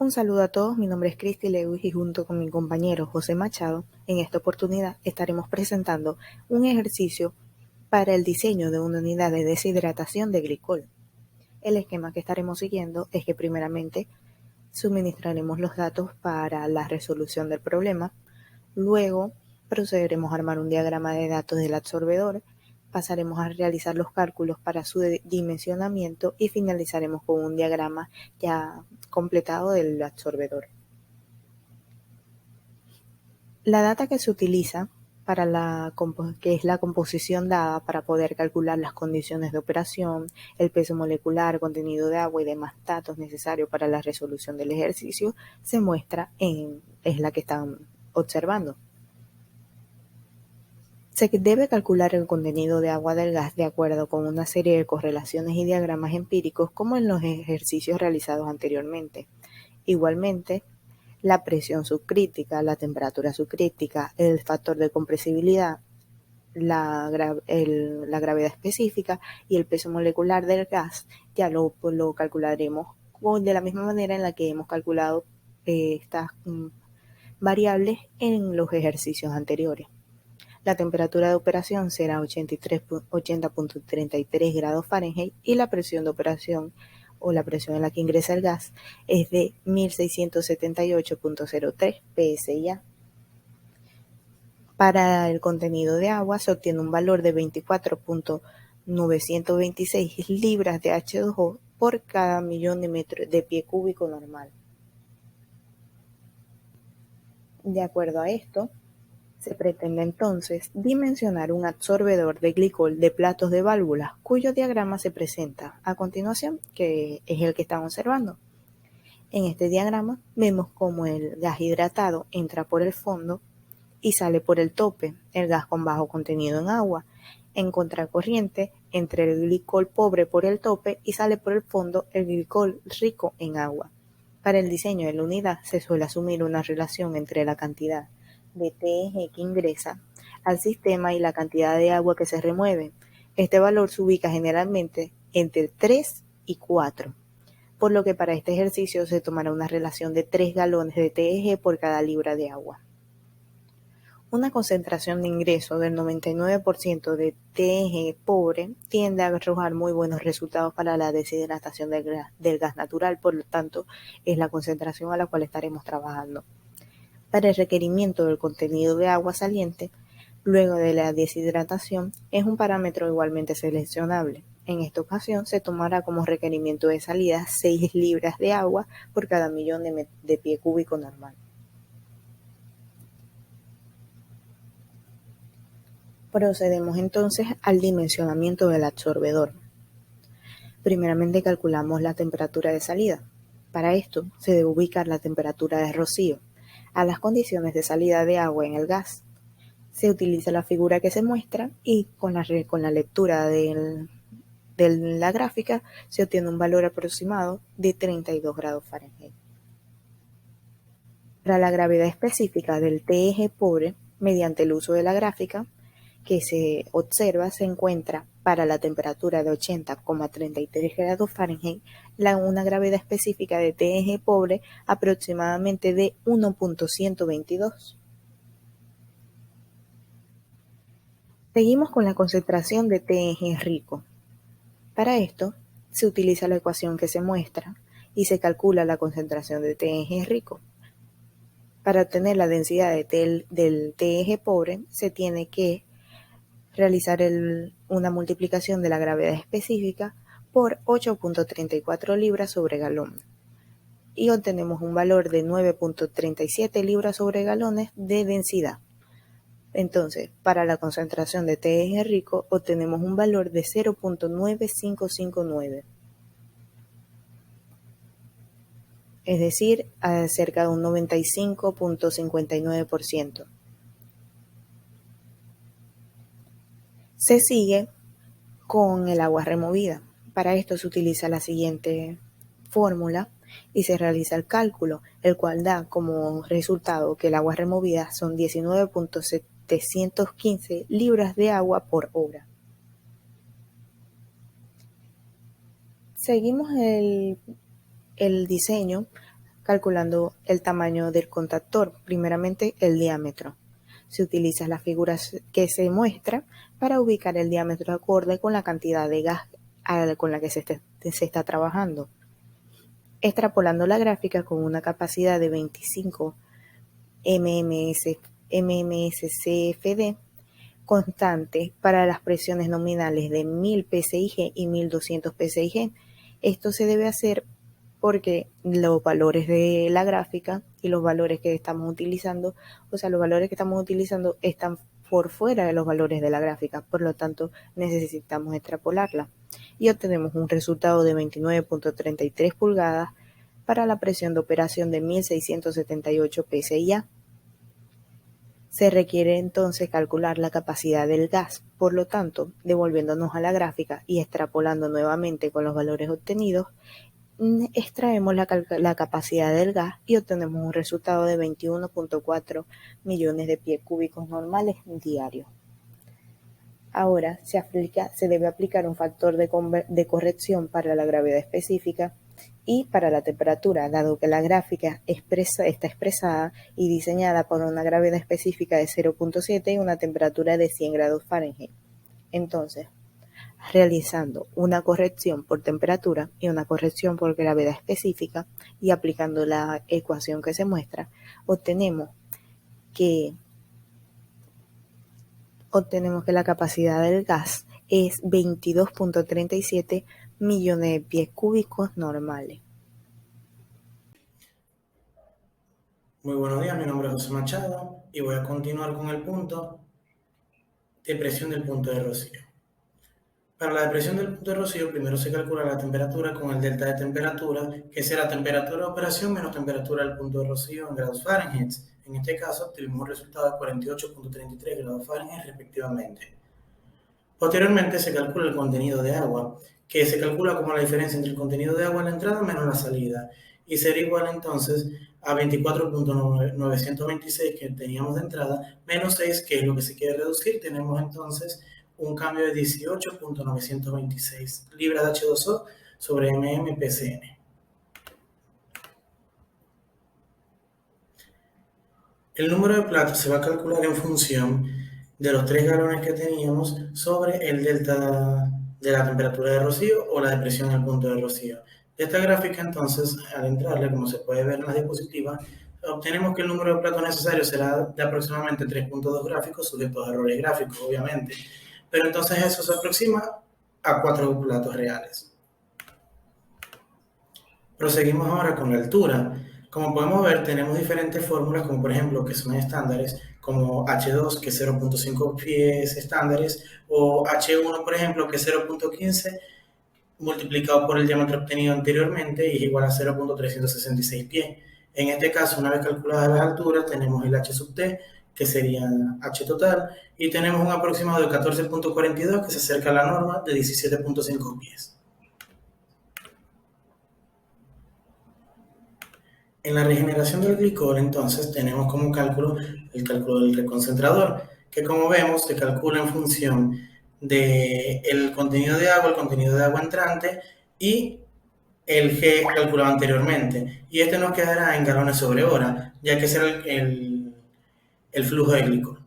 Un saludo a todos, mi nombre es Cristi Lewis y junto con mi compañero José Machado, en esta oportunidad estaremos presentando un ejercicio para el diseño de una unidad de deshidratación de glicol. El esquema que estaremos siguiendo es que primeramente suministraremos los datos para la resolución del problema, luego procederemos a armar un diagrama de datos del absorbedor, pasaremos a realizar los cálculos para su dimensionamiento y finalizaremos con un diagrama ya completado del absorbedor. La data que se utiliza que es la composición dada para poder calcular las condiciones de operación, el peso molecular, contenido de agua y demás datos necesarios para la resolución del ejercicio, es la que están observando. Se debe calcular el contenido de agua del gas de acuerdo con una serie de correlaciones y diagramas empíricos como en los ejercicios realizados anteriormente. Igualmente, la presión subcrítica, la temperatura subcrítica, el factor de compresibilidad, la gravedad específica y el peso molecular del gas ya lo calcularemos de la misma manera en la que hemos calculado estas variables en los ejercicios anteriores. La temperatura de operación será 80.33 grados Fahrenheit y la presión de operación o la presión en la que ingresa el gas es de 1678.03 psi. Para el contenido de agua se obtiene un valor de 24.926 libras de H2O por cada millón de pie cúbico normal. De acuerdo a esto, se pretende entonces dimensionar un absorbedor de glicol de platos de válvulas, cuyo diagrama se presenta a continuación, que es el que estamos observando. En este diagrama vemos cómo el gas hidratado entra por el fondo y sale por el tope, el gas con bajo contenido en agua. En contracorriente, entra el glicol pobre por el tope y sale por el fondo el glicol rico en agua. Para el diseño de la unidad se suele asumir una relación entre la cantidad de TG que ingresa al sistema y la cantidad de agua que se remueve. Este valor se ubica generalmente entre 3 y 4, por lo que para este ejercicio se tomará una relación de 3 galones de TG por cada libra de agua. Una concentración de ingreso del 99% de TG pobre tiende a arrojar muy buenos resultados para la deshidratación del gas natural, por lo tanto es la concentración a la cual estaremos trabajando. Para el requerimiento del contenido de agua saliente, luego de la deshidratación, es un parámetro igualmente seleccionable. En esta ocasión se tomará como requerimiento de salida 6 libras de agua por cada millón de pie cúbico normal. Procedemos entonces al dimensionamiento del absorbedor. Primeramente calculamos la temperatura de salida. Para esto se debe ubicar la temperatura de rocío a las condiciones de salida de agua en el gas. Se utiliza la figura que se muestra y con la lectura de la gráfica se obtiene un valor aproximado de 32 grados Fahrenheit. Para la gravedad específica del TG pobre, mediante el uso de la gráfica que se observa, se encuentra para la temperatura de 80,33 grados Fahrenheit una gravedad específica de TG pobre aproximadamente de 1.122. Seguimos con la concentración de TG rico. Para esto, se utiliza la ecuación que se muestra y se calcula la concentración de TG rico. Para obtener la densidad del TG pobre, se tiene que realizar una multiplicación de la gravedad específica por 8.34 libras sobre galón y obtenemos un valor de 9.37 libras sobre galones de densidad. Entonces, para la concentración de TG rico obtenemos un valor de 0.9559, es decir, cerca de un 95.59%. Se sigue con el agua removida. Para esto se utiliza la siguiente fórmula y se realiza el cálculo, el cual da como resultado que el agua removida son 19.715 libras de agua por hora. Seguimos el diseño calculando el tamaño del contactor, primeramente el diámetro. Se utiliza la figura que se muestra para ubicar el diámetro acorde con la cantidad de gas con la que se está trabajando. Extrapolando la gráfica con una capacidad de 25 mmscfd constante para las presiones nominales de 1000 psig y 1200 psig. Esto se debe hacer porque los valores de la gráfica y los valores que estamos utilizando, están por fuera de los valores de la gráfica, por lo tanto necesitamos extrapolarla y obtenemos un resultado de 29.33 pulgadas para la presión de operación de 1678 psi. Se requiere entonces calcular la capacidad del gas, por lo tanto, devolviéndonos a la gráfica y extrapolando nuevamente con los valores obtenidos, extraemos la capacidad del gas y obtenemos un resultado de 21.4 millones de pies cúbicos normales diarios. Ahora se debe aplicar un factor de corrección para la gravedad específica y para la temperatura, dado que la gráfica está expresada y diseñada por una gravedad específica de 0.7 y una temperatura de 100 grados Fahrenheit. Entonces, realizando una corrección por temperatura y una corrección por gravedad específica y aplicando la ecuación que se muestra, obtenemos que la capacidad del gas es 22.37 millones de pies cúbicos normales. Muy buenos días, mi nombre es José Machado y voy a continuar con el punto de presión del punto de rocío. Para la depresión del punto de rocío, primero se calcula la temperatura con el delta de temperatura, que será temperatura de operación menos temperatura del punto de rocío en grados Fahrenheit. En este caso, obtuvimos un resultado de 48.33 grados Fahrenheit respectivamente. Posteriormente se calcula el contenido de agua, que se calcula como la diferencia entre el contenido de agua en la entrada menos la salida, y será igual entonces a 24.926 que teníamos de entrada, menos 6, que es lo que se quiere reducir. Tenemos entonces un cambio de 18.926 libras de H2O sobre mmPCN. El número de platos se va a calcular en función de los 3 galones que teníamos sobre el delta de la temperatura de rocío o la depresión al punto de rocío. De esta gráfica, entonces, al entrarle, como se puede ver en las diapositivas, obtenemos que el número de platos necesario será de aproximadamente 3.2 gráficos, sujetos a errores gráficos, obviamente. Pero entonces eso se aproxima a 4 platos reales. Proseguimos ahora con la altura. Como podemos ver, tenemos diferentes fórmulas, como por ejemplo, que son estándares, como H2, que es 0.5 pies estándares, o H1, por ejemplo, que es 0.15, multiplicado por el diámetro obtenido anteriormente, y es igual a 0.366 pies. En este caso, una vez calculadas las alturas, tenemos el H sub T, que sería H total, y tenemos un aproximado de 14.42, que se acerca a la norma de 17.5 pies. En la regeneración del glicol, entonces, tenemos como cálculo el cálculo del reconcentrador, que como vemos se calcula en función del contenido de agua, el contenido de agua entrante y el G calculado anteriormente. Y este nos quedará en galones sobre hora, ya que será el flujo de glicol.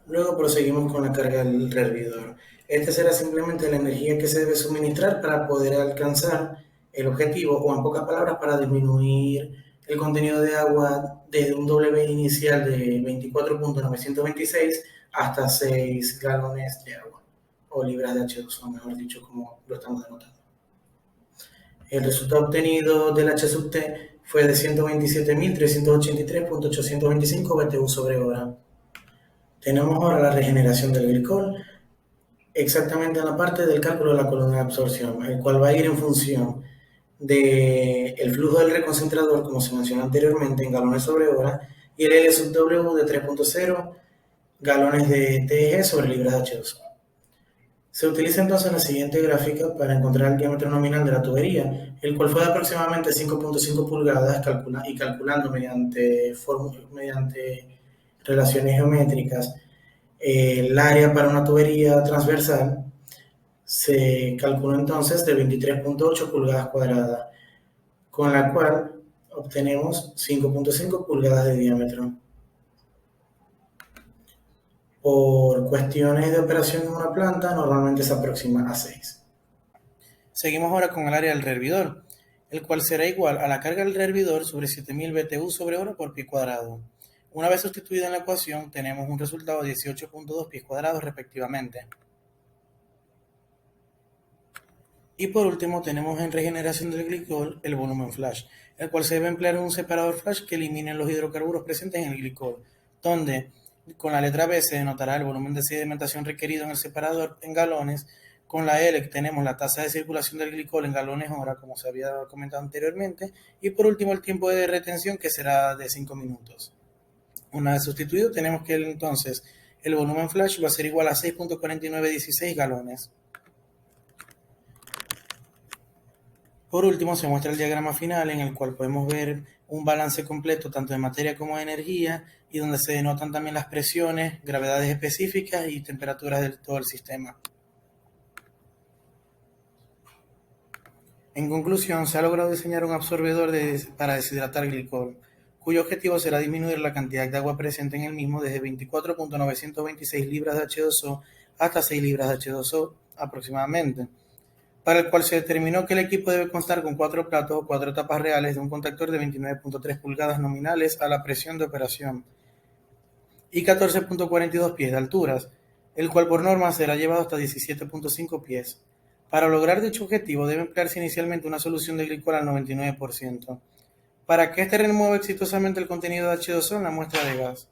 Luego proseguimos con la carga del hervidor. Esta será simplemente la energía que se debe suministrar para poder alcanzar el objetivo, o en pocas palabras, para disminuir el contenido de agua desde un W inicial de 24.926 hasta 6 galones de agua, o libras de H2O, mejor dicho, como lo estamos denotando. El resultado obtenido del H sub T fue de 127.383.825 BTU sobre hora. Tenemos ahora la regeneración del glicol, exactamente en la parte del cálculo de la columna de absorción, el cual va a ir en función del flujo del reconcentrador, como se mencionó anteriormente, en galones sobre hora, y el L sub W de 3.0 galones de TG sobre libras de H2O. Se utiliza entonces la siguiente gráfica para encontrar el diámetro nominal de la tubería, el cual fue de aproximadamente 5.5 pulgadas, y calculando mediante relaciones geométricas el área para una tubería transversal, se calculó entonces de 23.8 pulgadas cuadradas, con la cual obtenemos 5.5 pulgadas de diámetro. Por cuestiones de operación en una planta, normalmente se aproxima a 6. Seguimos ahora con el área del rehervidor, el cual será igual a la carga del rehervidor sobre 7000 BTU sobre hora por pie cuadrado. Una vez sustituida en la ecuación, tenemos un resultado de 18.2 pies cuadrados respectivamente. Y por último tenemos en regeneración del glicol el volumen flash, el cual se debe emplear un separador flash que elimine los hidrocarburos presentes en el glicol, donde con la letra B se denotará el volumen de sedimentación requerido en el separador en galones, con la L tenemos la tasa de circulación del glicol en galones hora, como se había comentado anteriormente, y por último el tiempo de retención, que será de 5 minutos. Una vez sustituido, tenemos que entonces el volumen flash va a ser igual a 6.4916 galones. Por último, se muestra el diagrama final en el cual podemos ver un balance completo tanto de materia como de energía, y donde se denotan también las presiones, gravedades específicas y temperaturas de todo el sistema. En conclusión, se ha logrado diseñar un absorbedor para deshidratar glicol, cuyo objetivo será disminuir la cantidad de agua presente en el mismo desde 24.926 libras de H2O hasta 6 libras de H2O aproximadamente, para el cual se determinó que el equipo debe constar con 4 platos o 4 tapas reales de un contactor de 29.3 pulgadas nominales a la presión de operación y 14.42 pies de alturas, el cual por norma será llevado hasta 17.5 pies. Para lograr dicho objetivo debe emplearse inicialmente una solución de glicol al 99%, para que éste remueva exitosamente el contenido de H2O en la muestra de gas.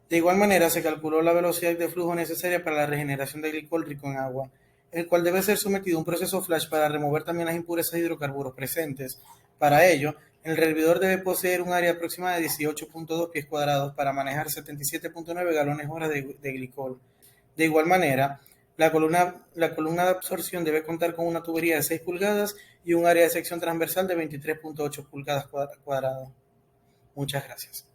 De igual manera, se calculó la velocidad de flujo necesaria para la regeneración de glicol rico en agua, el cual debe ser sometido a un proceso flash para remover también las impurezas de hidrocarburos presentes. Para ello, el rehervidor debe poseer un área aproximada de 18.2 pies cuadrados para manejar 77.9 galones hora de glicol. De igual manera, la columna de absorción debe contar con una tubería de 6 pulgadas y un área de sección transversal de 23.8 pulgadas cuadradas. Muchas gracias.